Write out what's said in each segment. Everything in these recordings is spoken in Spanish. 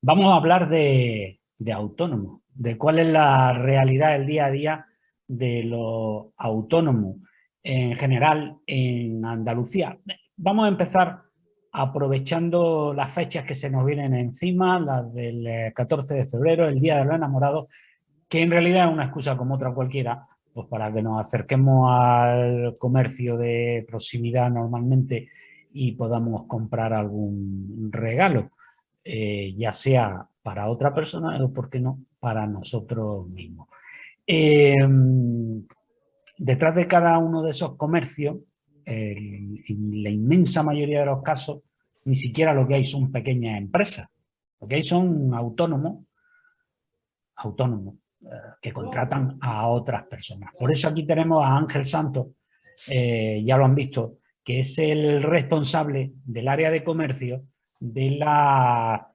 Vamos a hablar de autónomos, de cuál es la realidad del día a día de los autónomos en general en Andalucía. Vamos a empezar aprovechando las fechas que se nos vienen encima, las del 14 de febrero, el Día de los Enamorados, que en realidad es una excusa como otra cualquiera, pues para que nos acerquemos al comercio de proximidad normalmente y podamos comprar algún regalo, ya sea para otra persona o, por qué no, para nosotros mismos. Detrás de cada uno de esos comercios, en la inmensa mayoría de los casos, ni siquiera lo que hay son pequeñas empresas. Lo que hay son autónomos que contratan a otras personas. Por eso aquí tenemos a Ángel Santos, ya lo han visto, que es el responsable del área de comercio de la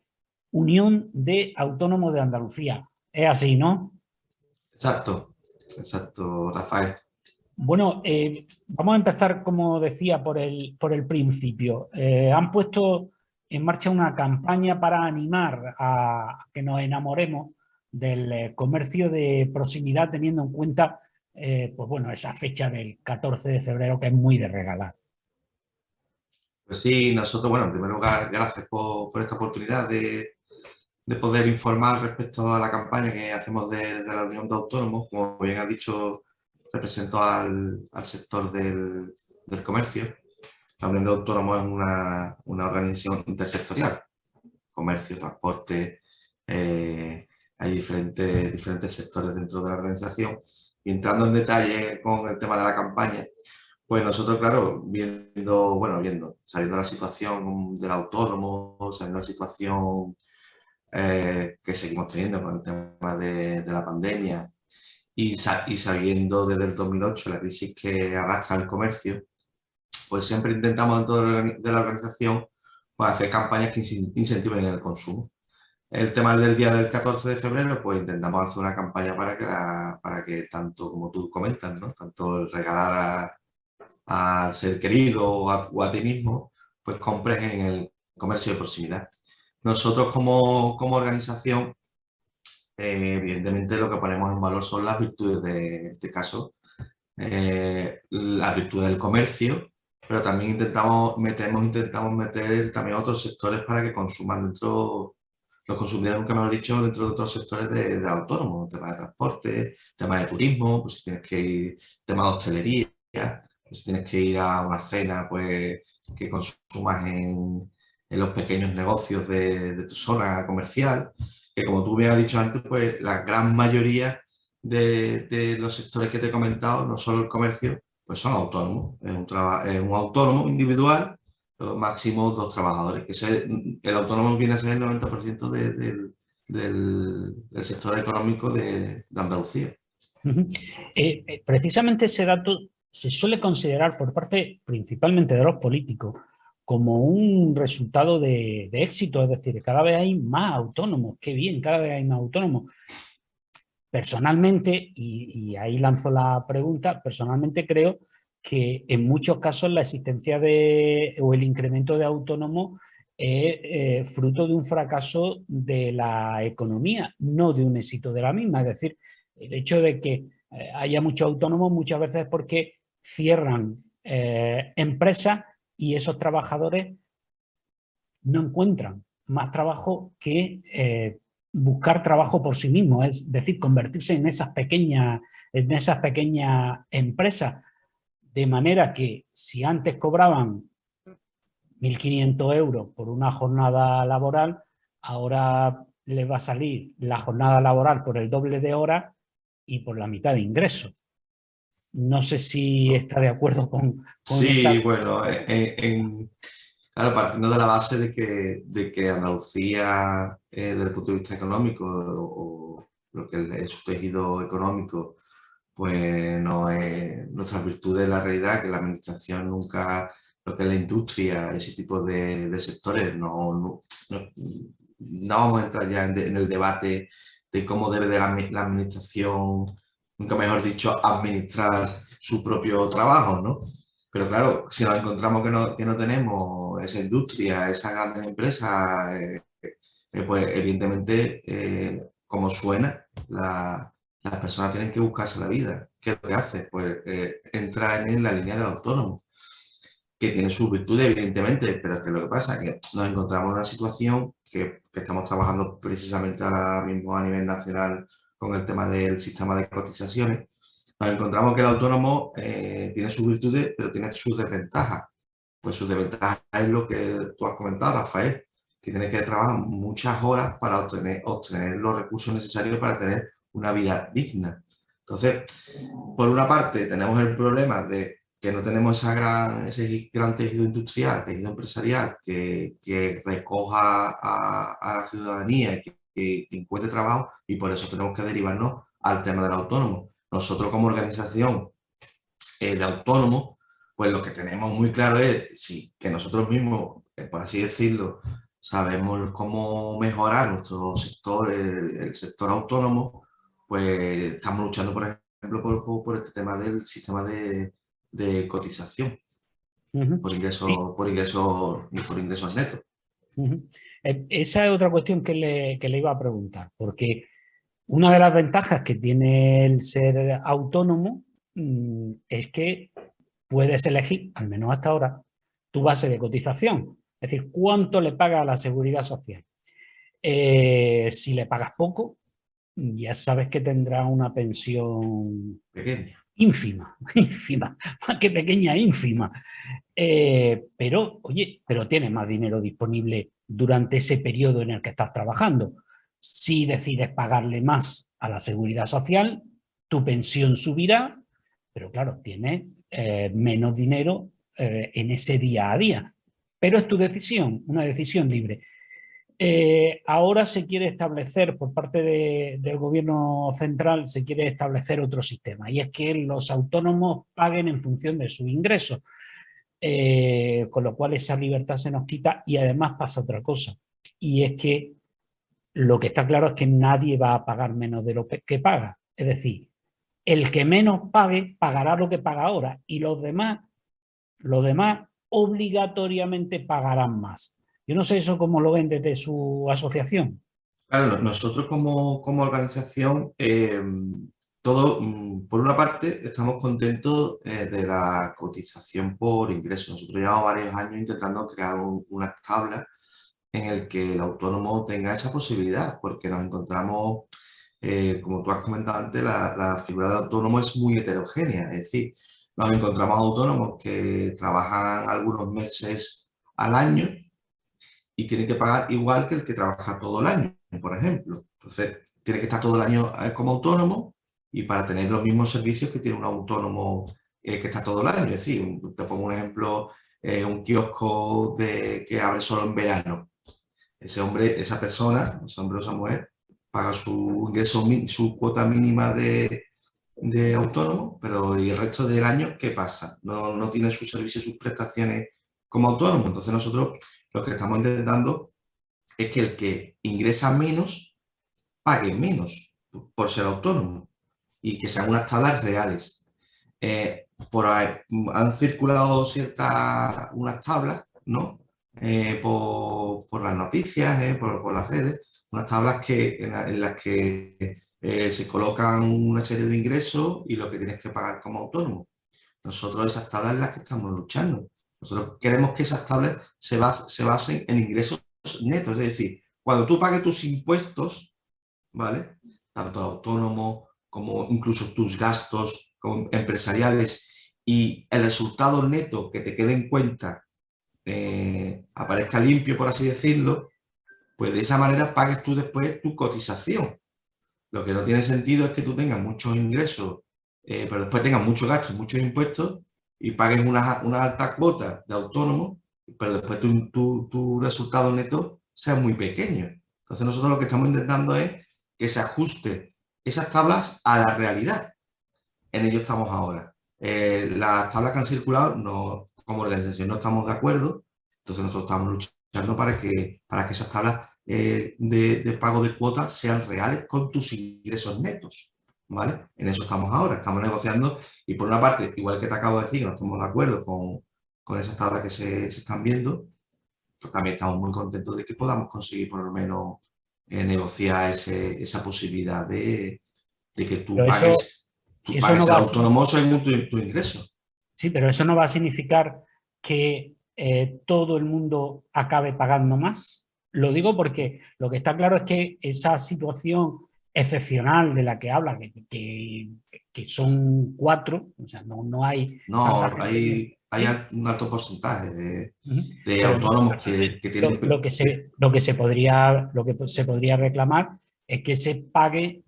Unión de Autónomos de Andalucía. Es así, ¿no? Exacto, exacto, Rafael. Bueno, vamos a empezar, como decía, por el principio. Han puesto en marcha una campaña para animar a que nos enamoremos del comercio de proximidad, teniendo en cuenta, pues bueno, esa fecha del 14 de febrero, que es muy de regalar. Pues sí, nosotros, bueno, en primer lugar, gracias por esta oportunidad de poder informar respecto a la campaña que hacemos de la Unión de Autónomos. Como bien has dicho, represento al sector del comercio. La Unión de Autónomos es una organización intersectorial, comercio, transporte, hay diferentes sectores dentro de la organización. Y entrando en detalle con el tema de la campaña, pues nosotros, claro, sabiendo la situación del autónomo, sabiendo la situación que seguimos teniendo con el tema de la pandemia y sabiendo desde el 2008 la crisis que arrastra el comercio, pues siempre intentamos dentro de la organización pues, hacer campañas que incentiven el consumo. El tema del día del 14 de febrero, pues intentamos hacer una campaña para que tanto como tú comentas, ¿no? Tanto el regalar al ser querido o a ti mismo, pues compres en el comercio de proximidad. Nosotros como organización, evidentemente lo que ponemos en valor son las virtudes de este caso, las virtudes del comercio, pero también intentamos meter también otros sectores para que consuman dentro, los consumidores, nunca mejor dicho, dentro de otros sectores de autónomos, temas de transporte, temas de turismo, pues si tienes que ir, temas de hostelería, pues si tienes que ir a una cena, pues que consumas en los pequeños negocios de tu zona comercial, que como tú me has dicho antes, pues la gran mayoría de los sectores que te he comentado, no solo el comercio, pues son autónomos. Es un autónomo individual, máximo 2 trabajadores, el autónomo viene a ser el 90% del sector económico de Andalucía. Precisamente ese dato se suele considerar por parte principalmente de los políticos como un resultado de éxito, es decir, cada vez hay más autónomos, qué bien, cada vez hay más autónomos. Personalmente, y ahí lanzo la pregunta, personalmente creo que en muchos casos la existencia o el incremento de autónomos es fruto de un fracaso de la economía, no de un éxito de la misma. Es decir, el hecho de que haya muchos autónomos muchas veces es porque cierran empresas y esos trabajadores no encuentran más trabajo que buscar trabajo por sí mismos, es decir, convertirse en esas pequeñas empresas, de manera que si antes cobraban 1.500 euros por una jornada laboral, ahora les va a salir la jornada laboral por el doble de horas y por la mitad de ingresos. No sé si está de acuerdo con esa... Sí, bueno, claro, partiendo de la base de que Andalucía, desde el punto de vista económico, o lo que es su tejido económico, pues no es nuestra virtud de la realidad, que la administración nunca, lo que es la industria, ese tipo de sectores, no vamos a entrar ya en el debate de cómo debe de la administración, nunca mejor dicho, administrar su propio trabajo, ¿no? Pero claro, si nos encontramos que no tenemos esa industria, esas grandes empresas, pues evidentemente, como suena, las personas tienen que buscarse la vida. ¿Qué es lo que hace? Pues entra en la línea del autónomo, que tiene sus virtudes, evidentemente, pero es que lo que pasa es que nos encontramos en una situación que estamos trabajando precisamente ahora mismo a nivel nacional con el tema del sistema de cotizaciones. Nos encontramos que el autónomo tiene sus virtudes, pero tiene sus desventajas. Pues sus desventajas es lo que tú has comentado, Rafael, que tiene que trabajar muchas horas para obtener los recursos necesarios para tener una vida digna. Entonces, por una parte, tenemos el problema de que no tenemos ese gran tejido industrial, tejido empresarial, que recoja a la ciudadanía y que encuentre trabajo, y por eso tenemos que derivarnos al tema del autónomo. Nosotros como organización de autónomos, pues lo que tenemos muy claro es sí, que nosotros mismos, por así decirlo, sabemos cómo mejorar nuestro sector, el sector autónomo, pues estamos luchando, por ejemplo, por este tema del sistema de cotización por Sí. ingresos netos. Esa es otra cuestión que le iba a preguntar, porque una de las ventajas que tiene el ser autónomo es que puedes elegir, al menos hasta ahora, tu base de cotización. Es decir, cuánto le pagas a la seguridad social. Si le pagas poco, ya sabes que tendrá una pensión Pequeña. ínfima, ínfima, más que pequeña, ínfima. Pero, oye, pero tienes más dinero disponible durante ese periodo en el que estás trabajando. Si decides pagarle más a la seguridad social, tu pensión subirá, pero claro, tienes menos dinero en ese día a día. Pero es tu decisión, una decisión libre. Ahora se quiere establecer por parte del gobierno central, se quiere establecer otro sistema, y es que los autónomos paguen en función de sus ingresos. Con lo cual esa libertad se nos quita y además pasa otra cosa, y es que lo que está claro es que nadie va a pagar menos de lo que paga, es decir, el que menos pague pagará lo que paga ahora y los demás obligatoriamente pagarán más. Yo no sé eso cómo lo ven desde su asociación. Claro, nosotros como organización, por una parte, estamos contentos de la cotización por ingresos. Nosotros llevamos varios años intentando crear unas tablas en el que el autónomo tenga esa posibilidad, porque nos encontramos, como tú has comentado antes, la figura del autónomo es muy heterogénea. Es decir, nos encontramos autónomos que trabajan algunos meses al año y tiene que pagar igual que el que trabaja todo el año, por ejemplo. Entonces, tiene que estar todo el año como autónomo y para tener los mismos servicios que tiene un autónomo que está todo el año. Es decir, te pongo un ejemplo, un kiosco que abre solo en verano. Ese hombre, esa persona, ese hombre o esa mujer, paga su ingreso, su cuota mínima de autónomo, pero ¿y el resto del año qué pasa? No tiene sus servicios, sus prestaciones como autónomo. Entonces nosotros lo que estamos intentando es que el que ingresa menos pague menos por ser autónomo y que sean unas tablas reales. Por ahí, han circulado unas tablas, ¿no? Por las noticias, por las redes, unas tablas en las que se colocan una serie de ingresos y lo que tienes que pagar como autónomo. Nosotros esas tablas en las que estamos luchando. Nosotros queremos que esas tablas se basen en ingresos netos, es decir, cuando tú pagues tus impuestos, ¿vale? Tanto autónomo como incluso tus gastos empresariales y el resultado neto que te quede en cuenta aparezca limpio, por así decirlo, pues de esa manera pagues tú después tu cotización. Lo que no tiene sentido es que tú tengas muchos ingresos, pero después tengas muchos gastos, muchos impuestos y pagues una alta cuota de autónomo, pero después tu resultado neto sea muy pequeño. Entonces nosotros lo que estamos intentando es que se ajuste esas tablas a la realidad. En ello estamos ahora. Las tablas que han circulado, como organización no estamos de acuerdo, entonces nosotros estamos luchando para que esas tablas de pago de cuotas sean reales con tus ingresos netos, ¿vale? En eso estamos ahora, estamos negociando y por una parte, igual que te acabo de decir, que no estamos de acuerdo con esas tablas que se están viendo, también estamos muy contentos de que podamos conseguir por lo menos negociar esa posibilidad de que tú Pero eso pagues no el va a autónomo según tu ingreso. sí, pero eso no va a significar que todo el mundo acabe pagando más. Lo digo porque lo que está claro es que esa situación excepcional de la que habla, que son 4, o sea, no hay tanta No, gente en ese hay sí. un alto porcentaje Ujú. de Pero en todo autónomos caso, que tienen... lo que se podría reclamar es que se pague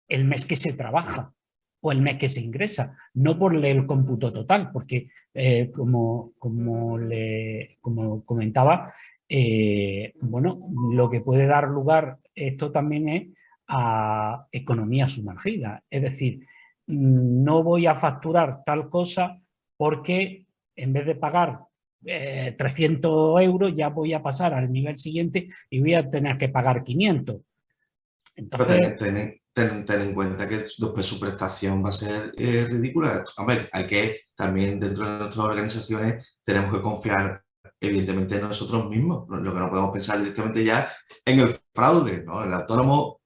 el mes que se trabaja o el mes que se ingresa, no por el cómputo total, porque como comentaba, bueno, lo que puede dar lugar esto también es a economía sumergida, es decir, no voy a facturar tal cosa porque en vez de pagar 300 euros ya voy a pasar al nivel siguiente y voy a tener que pagar 500. Pero Entonces, ten en cuenta que después su prestación va a ser ridícula. Hombre, hay que también dentro de nuestras organizaciones tenemos que confiar evidentemente en nosotros mismos. Lo que no podemos pensar directamente ya en el fraude, ¿no? El autónomo,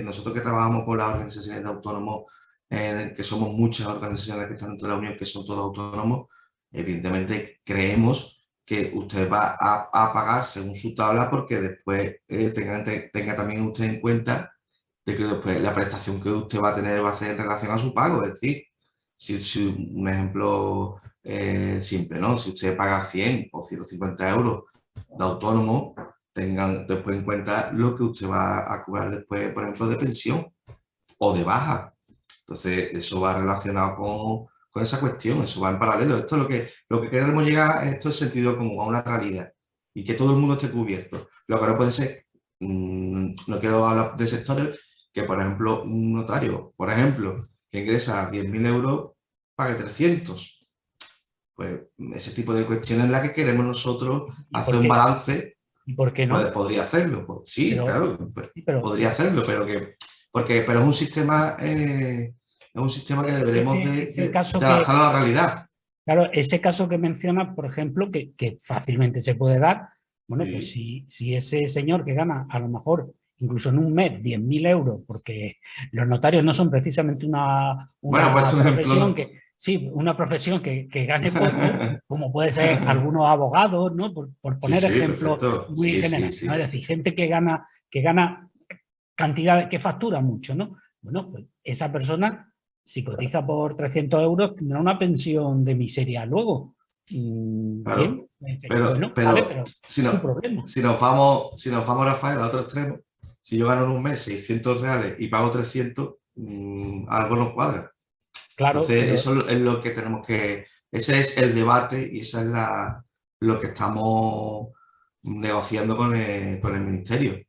nosotros que trabajamos con las organizaciones de autónomos, que somos muchas organizaciones que están dentro de la Unión, que son todos autónomos, evidentemente creemos que usted va a pagar según su tabla porque después tenga también usted en cuenta de que después la prestación que usted va a tener va a ser en relación a su pago. Es decir, si un ejemplo simple, ¿no? Si usted paga 100 o 150 euros de autónomo, tengan después en cuenta lo que usted va a cobrar después, por ejemplo, de pensión o de baja. Entonces, eso va relacionado con esa cuestión, eso va en paralelo. Esto es lo que queremos llegar, esto es sentido común, a una realidad y que todo el mundo esté cubierto. Lo que no puede ser, no quiero hablar de sectores, que por ejemplo un notario, por ejemplo, que ingresa 10.000 euros, pague 300. Pues ese tipo de cuestiones en las que queremos nosotros ¿y hacer por un qué, balance, y por qué pues no? podría hacerlo. Pues, sí, Pero, claro, pues, sí, pero podría hacerlo, pero es un sistema que deberemos ese de caso adaptar a la realidad. claro, ese caso que menciona, por ejemplo, que fácilmente se puede dar, bueno, pues Sí. si ese señor que gana a lo mejor incluso en un mes 10.000 euros, porque los notarios no son precisamente Bueno, pues una un profesión ejemplo. que, sí, una profesión que gane poco, como puede ser algunos abogados, ¿no? Por Sí, poner sí, ejemplos perfecto. muy Sí, sí, generales, ¿no? Es sí. decir, gente que gana cantidad, que factura mucho, ¿no? Bueno, pues esa persona, si cotiza por 300 euros, tendrá una pensión de miseria luego. Claro. Bien, bueno, vale, Pero pero es su problema. si nos vamos, Rafael, al otro extremo, si yo gano en un mes 600 reales y pago 300, algo no cuadra. Claro, Entonces, pero eso es lo que tenemos que... Ese es el debate y esa es lo que estamos negociando con el Ministerio.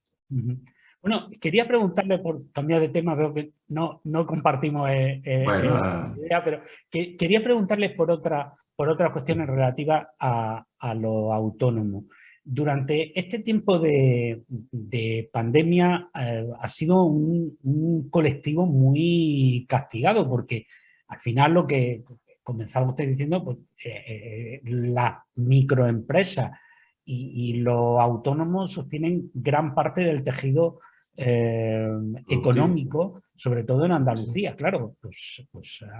bueno, quería preguntarle, por cambiar de tema, veo que no compartimos Bueno, idea, pero quería preguntarle por otras cuestiones relativas a lo autónomo. Durante este tiempo de pandemia ha sido un colectivo muy castigado, porque al final lo que comenzaba usted diciendo, pues las microempresas y los autónomos sostienen gran parte del tejido productivo. económico, sobre todo en Sí. Andalucía. Claro, pues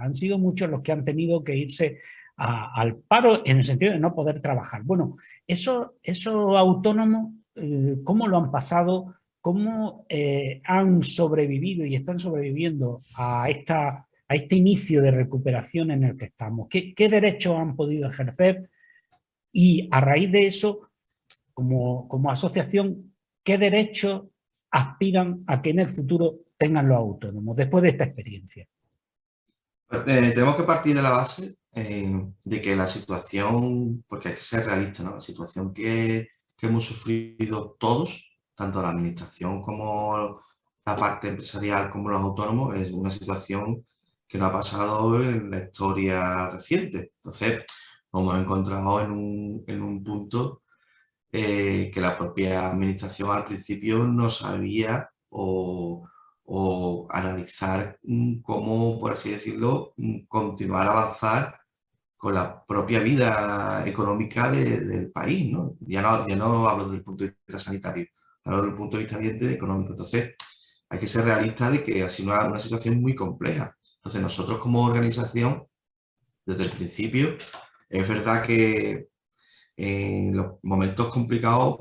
han sido muchos los que han tenido que irse al paro en el sentido de no poder trabajar. Bueno, esos autónomos, ¿cómo lo han pasado? ¿Cómo han sobrevivido y están sobreviviendo a este inicio de recuperación en el que estamos? ¿Qué derechos han podido ejercer? Y a raíz de eso, como asociación, ¿qué derechos aspiran a que en el futuro tengan los autónomos después de esta experiencia? Tenemos que partir de la base de que la situación, porque hay que ser realista, ¿no? La situación que hemos sufrido todos, tanto la administración como la parte empresarial como los autónomos, es una situación que no ha pasado en la historia reciente. Entonces, nos hemos encontrado en un punto que la propia administración al principio no sabía o analizar cómo, por así decirlo, continuar a avanzar con la propia vida económica del país, ¿no? Ya no hablo desde el punto de vista sanitario, hablo desde el punto de vista bien económico. Entonces, hay que ser realista de que ha sido una situación muy compleja. Entonces, nosotros como organización, desde el principio, es verdad que en los momentos complicados,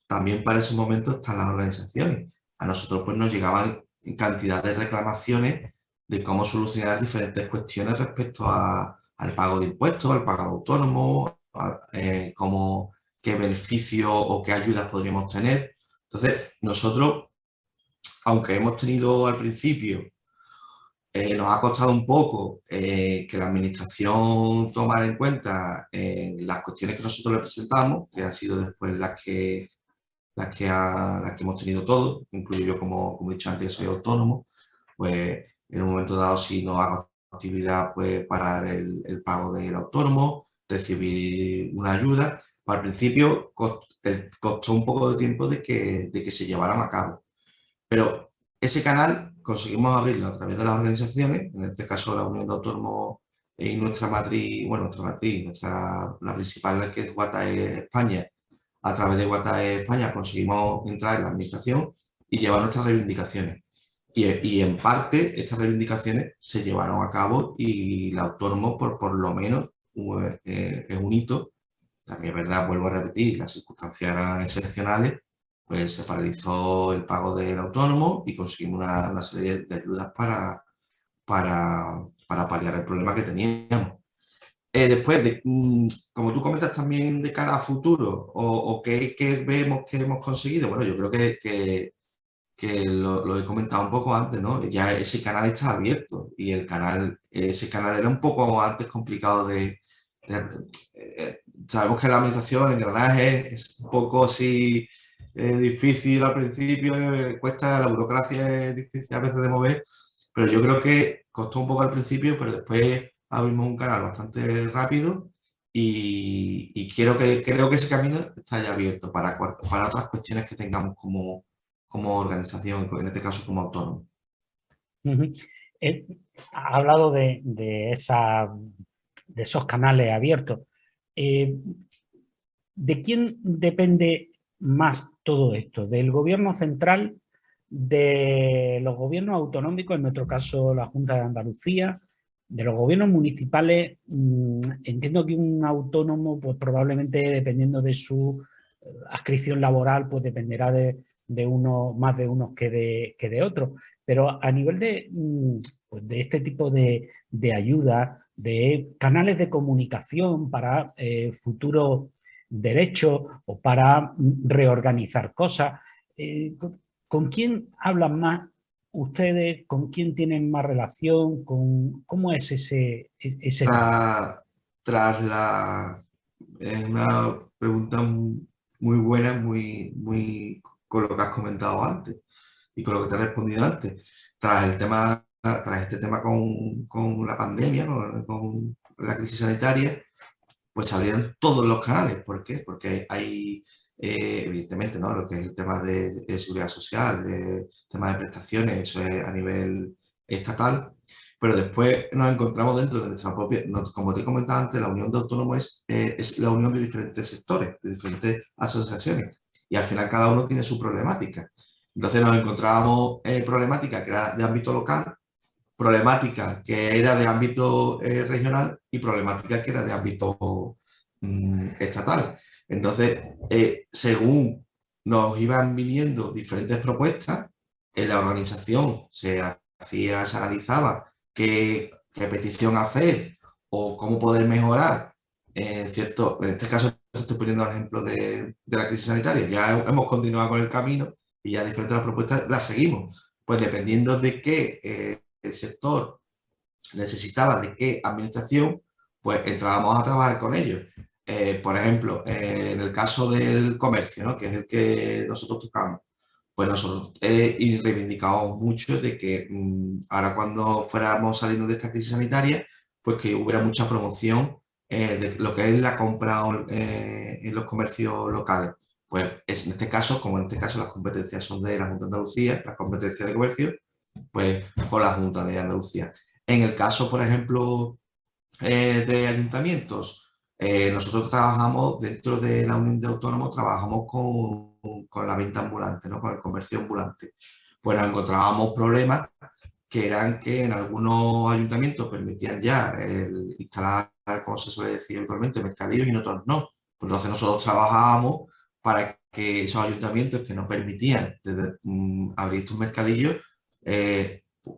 también para esos momentos están las organizaciones. A nosotros pues nos llegaban cantidad de reclamaciones de cómo solucionar diferentes cuestiones respecto al pago de impuestos, al pago de autónomos, qué beneficios o qué ayudas podríamos tener. Entonces, nosotros, aunque hemos tenido al principio nos ha costado un poco que la administración tomara en cuenta las cuestiones que nosotros le presentamos, que han sido después las que hemos tenido todos, incluyo yo como he dicho antes, soy autónomo, pues en un momento dado si no hago actividad, pues parar el pago del autónomo, recibir una ayuda. Al principio costó un poco de tiempo de que se llevaran a cabo. Pero ese canal conseguimos abrirlo a través de las organizaciones, en este caso la Unión de Autónomos y nuestra matriz, la principal que es Guatae España. A través de Guatae España conseguimos entrar en la administración y llevar nuestras reivindicaciones. Y en parte estas reivindicaciones se llevaron a cabo y el autónomo por lo menos es un hito. También es verdad, vuelvo a repetir, las circunstancias eran excepcionales, pues se paralizó el pago del autónomo y conseguimos una serie de ayudas para paliar el problema que teníamos. Después, como tú comentas también de cara a futuro, o qué vemos que hemos conseguido, bueno, yo creo que lo he comentado un poco antes, ¿no? Ya ese canal está abierto y ese canal era un poco antes complicado sabemos que la administración, el engranaje es un poco así difícil al principio, cuesta, la burocracia es difícil a veces de mover, pero yo creo que costó un poco al principio, pero después abrimos un canal bastante rápido y creo que ese camino está ya abierto para otras cuestiones que tengamos como organización, en este caso como autónomo. Ha hablado de esos canales abiertos. ¿De quién depende más todo esto? ¿Del gobierno central, de los gobiernos autonómicos, en nuestro caso la Junta de Andalucía, de los gobiernos municipales? Entiendo que un autónomo, pues probablemente dependiendo de su adscripción laboral, pues dependerá de uno, más de unos que de otros. Pero a nivel pues de este tipo de ayuda, de canales de comunicación para futuros derechos o para reorganizar cosas, ¿con quién hablan más ustedes? ¿Con quién tienen más relación? ¿Cómo es ese Es una pregunta muy buena, muy con lo que has comentado antes y con lo que te he respondido antes. Tras este tema con la pandemia, con la crisis sanitaria, pues se abrieron todos los canales. ¿Por qué? Porque hay, evidentemente, ¿no? Lo que es el tema de seguridad social, de tema de prestaciones, eso es a nivel estatal. Pero después nos encontramos dentro de nuestra propia, como te comentaba antes, la unión de autónomos es la unión de diferentes sectores, de diferentes asociaciones. Y al final cada uno tiene su problemática. Entonces nos encontrábamos problemática que era de ámbito local, problemática que era de ámbito regional y problemática que era de ámbito estatal. Entonces, según nos iban viniendo diferentes propuestas, en la organización se analizaba qué petición hacer o cómo poder mejorar. En este caso estoy poniendo el ejemplo de la crisis sanitaria. Ya hemos continuado con el camino y ya diferentes de las propuestas las seguimos. Pues dependiendo de qué el sector necesitaba de qué administración, pues entrábamos a trabajar con ellos. Por ejemplo, en el caso del comercio, ¿no? Que es el que nosotros tocamos, pues nosotros reivindicamos mucho de que ahora cuando fuéramos saliendo de esta crisis sanitaria, pues que hubiera mucha promoción de lo que es la compra en los comercios locales. Pues en este caso, como en este caso las competencias son de la Junta de Andalucía, las competencias de comercio, pues con la Junta de Andalucía. En el caso, por ejemplo, de ayuntamientos. Nosotros trabajamos dentro de la Unión de Autónomos, trabajamos con la venta ambulante, ¿no? Con el comercio ambulante. Pues nos encontrábamos problemas que eran que en algunos ayuntamientos permitían ya instalar, como se suele decir habitualmente, mercadillos y en otros no. Pues entonces nosotros trabajábamos para que esos ayuntamientos que no permitían abrir estos mercadillos,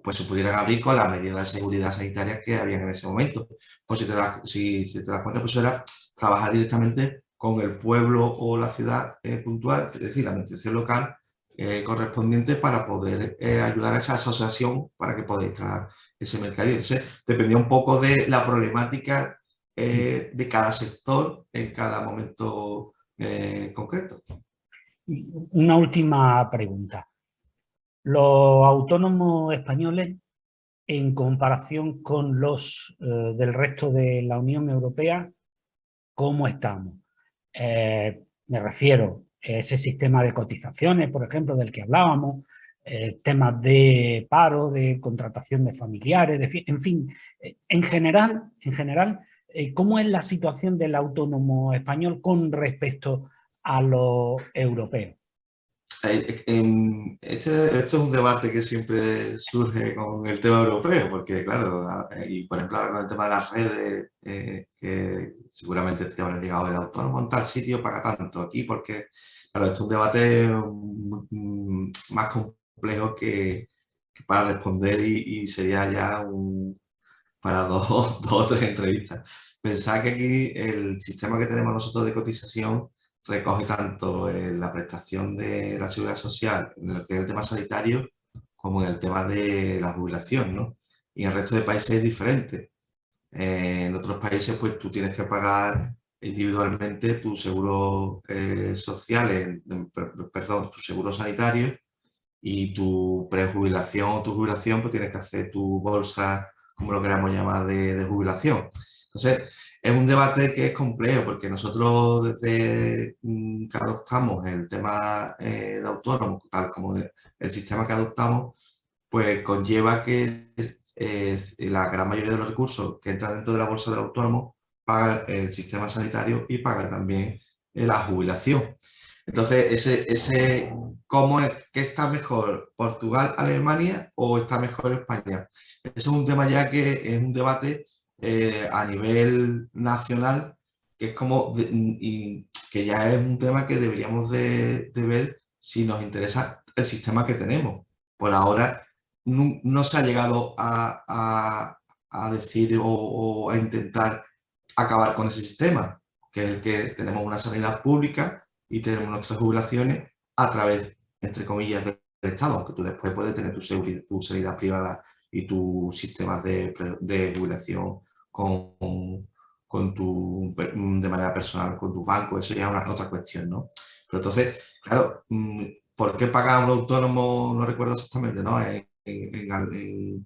pues se pudieran abrir con las medidas de seguridad sanitaria que habían en ese momento. Pues si te das cuenta, pues eso era trabajar directamente con el pueblo o la ciudad puntual, es decir, la administración local correspondiente para poder ayudar a esa asociación para que podáis instalar ese mercadillo. Entonces, dependía un poco de la problemática de cada sector en cada momento concreto. Una última pregunta. Los autónomos españoles, en comparación con los del resto de la Unión Europea, ¿cómo estamos? Me refiero a ese sistema de cotizaciones, por ejemplo, del que hablábamos, temas de paro, de contratación de familiares, en fin, en general, ¿cómo es la situación del autónomo español con respecto a los europeos? Esto es un debate que siempre surge con el tema europeo, porque claro, y por ejemplo ahora con el tema de las redes, que seguramente te habrá llegado el autónomo en tal sitio paga tanto aquí, porque claro, esto es un debate más complejo que para responder y sería ya para dos o tres entrevistas. Pensad que aquí el sistema que tenemos nosotros de cotización recoge tanto la prestación de la seguridad social en lo que es el tema sanitario como en el tema de la jubilación, ¿no? Y en el resto de países es diferente. En otros países, pues tú tienes que pagar individualmente tu seguro social, perdón, tu seguro sanitario y tu prejubilación o tu jubilación, pues tienes que hacer tu bolsa, como lo queramos llamar, de jubilación. Entonces, es un debate que es complejo porque nosotros desde que adoptamos el tema de autónomo, tal como el sistema que adoptamos, pues conlleva que la gran mayoría de los recursos que entran dentro de la bolsa del autónomo paga el sistema sanitario y paga también la jubilación. Entonces, ¿cómo es que está mejor Portugal, Alemania o está mejor España? Eso es un tema ya que es un debate a nivel nacional, que es como, y que ya es un tema que deberíamos de ver si nos interesa el sistema que tenemos. Por ahora no se ha llegado a decir o a intentar acabar con ese sistema, que es el que tenemos una sanidad pública y tenemos nuestras jubilaciones a través, entre comillas, del Estado, aunque tú después puedes tener tu sanidad privada y tus sistemas de jubilación de manera personal con tu banco, eso ya es otra cuestión, ¿no? Pero entonces, claro, ¿por qué paga un autónomo? No recuerdo exactamente, ¿no? En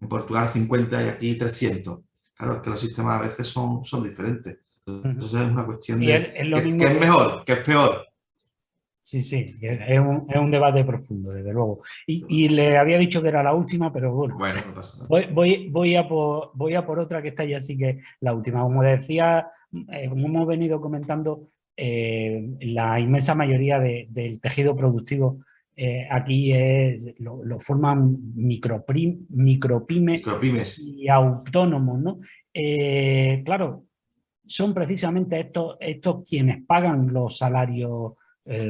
Portugal 50 y aquí 300. Claro, es que los sistemas a veces son diferentes. Entonces es una cuestión Y de es lo ¿qué mismo es mejor? ¿Qué es peor? Sí, sí, es un debate profundo, desde luego. Y le había dicho que era la última, pero bueno, Bueno, no pasa nada. voy a por otra que está ya sí que es la última. Como decía, como hemos venido comentando, la inmensa mayoría del tejido productivo aquí lo forman micropymes Micropymes. y autónomos, ¿no? Claro, son precisamente estos quienes pagan los salarios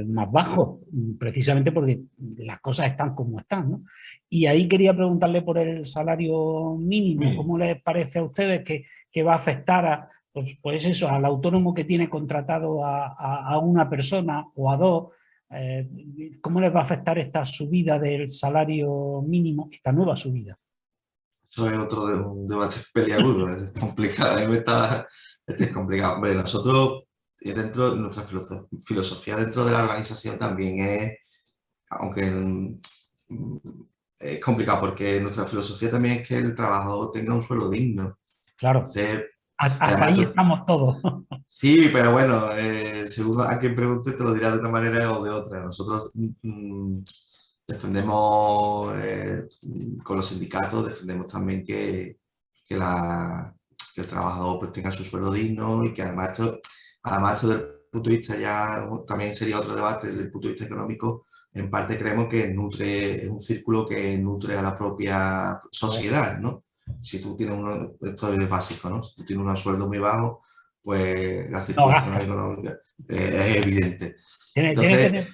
más bajos, precisamente porque las cosas están como están, ¿no? Y ahí quería preguntarle por el salario mínimo, ¿cómo les parece a ustedes que va a afectar a, pues eso, al autónomo que tiene contratado a una persona o a dos? ¿Cómo les va a afectar esta subida del salario mínimo, esta nueva subida? Eso es un debate peliagudo, es complicado. Este es complicado. Hombre, nosotros, dentro de nuestra filosofía dentro de la organización también es, aunque es complicado, porque nuestra filosofía también es que el trabajador tenga un sueldo digno. Claro, Entonces, hasta además, ahí estamos todos. sí, pero bueno, según a quien pregunte te lo dirá de una manera o de otra. Nosotros defendemos con los sindicatos, defendemos también que que el trabajador pues, tenga su sueldo digno y que además esto desde el punto de vista ya también sería otro debate desde el punto de vista económico. En parte creemos que es un círculo que nutre a la propia sociedad, ¿no? Si tú tienes esto es básico, ¿no? Si tú tienes un sueldo muy bajo, pues la No circulación gastas. económica es evidente. Tienes Entonces, que,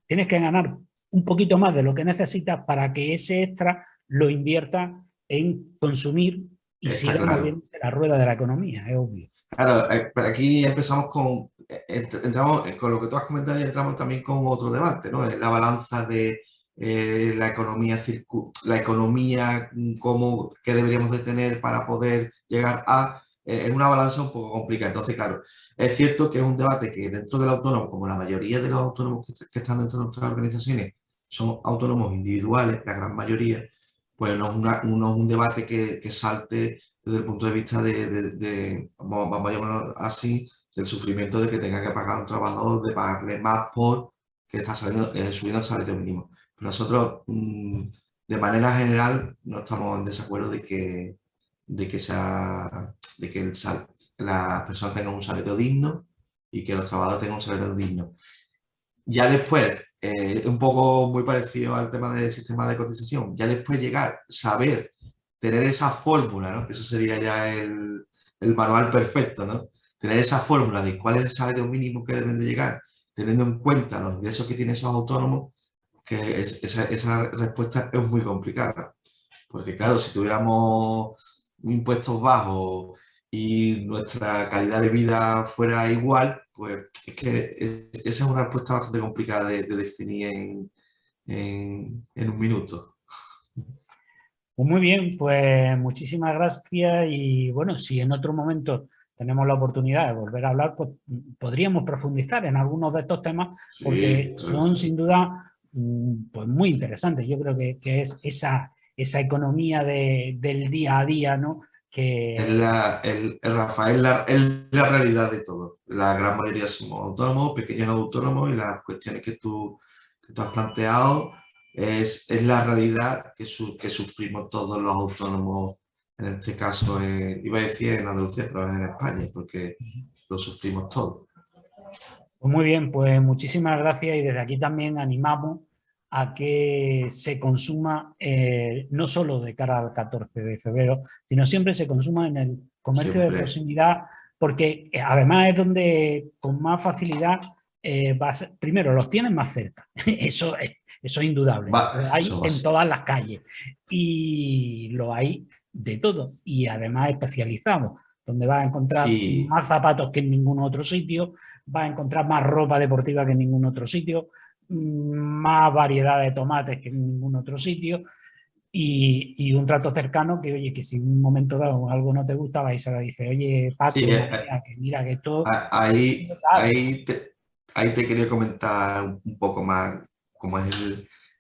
tienes que ganar un poquito más de lo que necesitas para que ese extra lo inviertas en consumir y está siga claro. moviendo la rueda de la economía, es obvio. Claro, pero aquí empezamos entramos con lo que tú has comentado y entramos también con otro debate, ¿no? La balanza de la economía que deberíamos de tener para poder llegar a, es una balanza un poco complicada. Entonces, claro, es cierto que es un debate que dentro del autónomo, como la mayoría de los autónomos que están dentro de nuestras organizaciones son autónomos individuales, la gran mayoría, pues no es un debate que salte desde el punto de vista vamos a llamarlo así, del sufrimiento de que tenga que pagar a un trabajador, de pagarle más por que está subiendo el salario mínimo. Pero nosotros, de manera general, no estamos en desacuerdo de que las personas tengan un salario digno y que los trabajadores tengan un salario digno. Ya después, un poco muy parecido al tema del sistema de cotización, ya después llegar, saber, tener esa fórmula, ¿no? Que eso sería ya el manual perfecto, ¿no? Tener esa fórmula de cuál es el salario mínimo que deben de llegar, teniendo en cuenta los ingresos que tienen esos autónomos, que esa respuesta es muy complicada. Porque claro, si tuviéramos impuestos bajos y nuestra calidad de vida fuera igual, pues es que esa es una respuesta bastante complicada de definir en un minuto. Pues muy bien, pues muchísimas gracias y bueno, si en otro momento tenemos la oportunidad de volver a hablar, pues podríamos profundizar en algunos de estos temas porque Sí, claro que son sí. sin duda pues muy interesantes. Yo creo que es esa economía del día a día, ¿no? Que Rafael, es la realidad de todo. La gran mayoría somos autónomos, pequeños autónomos, y las cuestiones que tú has planteado es la realidad que sufrimos todos los autónomos, en este caso, iba a decir en Andalucía, pero es en España, porque lo sufrimos todos. Pues muy bien, pues muchísimas gracias y desde aquí también animamos a que se consuma no solo de cara al 14 de febrero, sino siempre se consuma en el comercio de Siempre. proximidad, porque además es donde con más facilidad primero los tienen más cerca, eso es indudable, lo hay Eso va en así. todas las calles y lo hay de todo y además especializado, donde vas a encontrar Sí, más zapatos que en ningún otro sitio, vas a encontrar más ropa deportiva que en ningún otro sitio, más variedad de tomates que en ningún otro sitio y un trato cercano que, oye, que si en un momento dado algo no te gusta, vais a decir, oye, sí, Paco, María, que mira que esto ahí, tal. ahí, te, ahí te quería comentar un poco más cómo es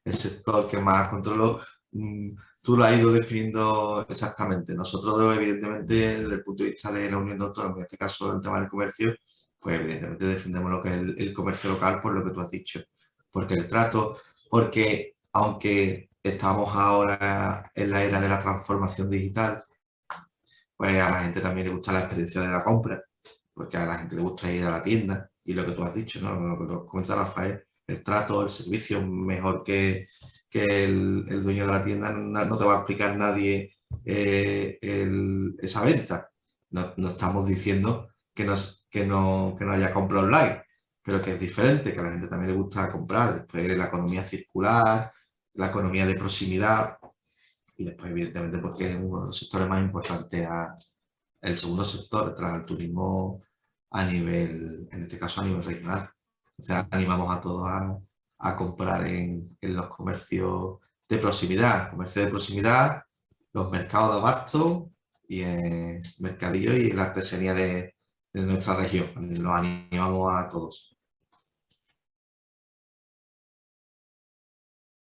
el sector que más controlo. Mm, Tú lo has ido definiendo exactamente. Nosotros, evidentemente, desde el punto de vista de la Unión de Autónomos, en este caso el tema del comercio, pues evidentemente defendemos lo que es el comercio local por lo que tú has dicho. Porque el trato, porque aunque estamos ahora en la era de la transformación digital, pues a la gente también le gusta la experiencia de la compra, porque a la gente le gusta ir a la tienda y lo que tú has dicho, ¿no? Lo que tú comenta Rafael, el trato, el servicio mejor que el dueño de la tienda no te va a explicar nadie esa venta. No estamos diciendo que no haya compra online, pero que es diferente, que a la gente también le gusta comprar. Después la economía circular, la economía de proximidad y después evidentemente porque es uno de los sectores más importantes el segundo sector tras el turismo en este caso a nivel regional. O sea, animamos a todos a comprar en los comercios de proximidad, los mercados de abasto y mercadillos y la artesanía de nuestra región. Los animamos a todos.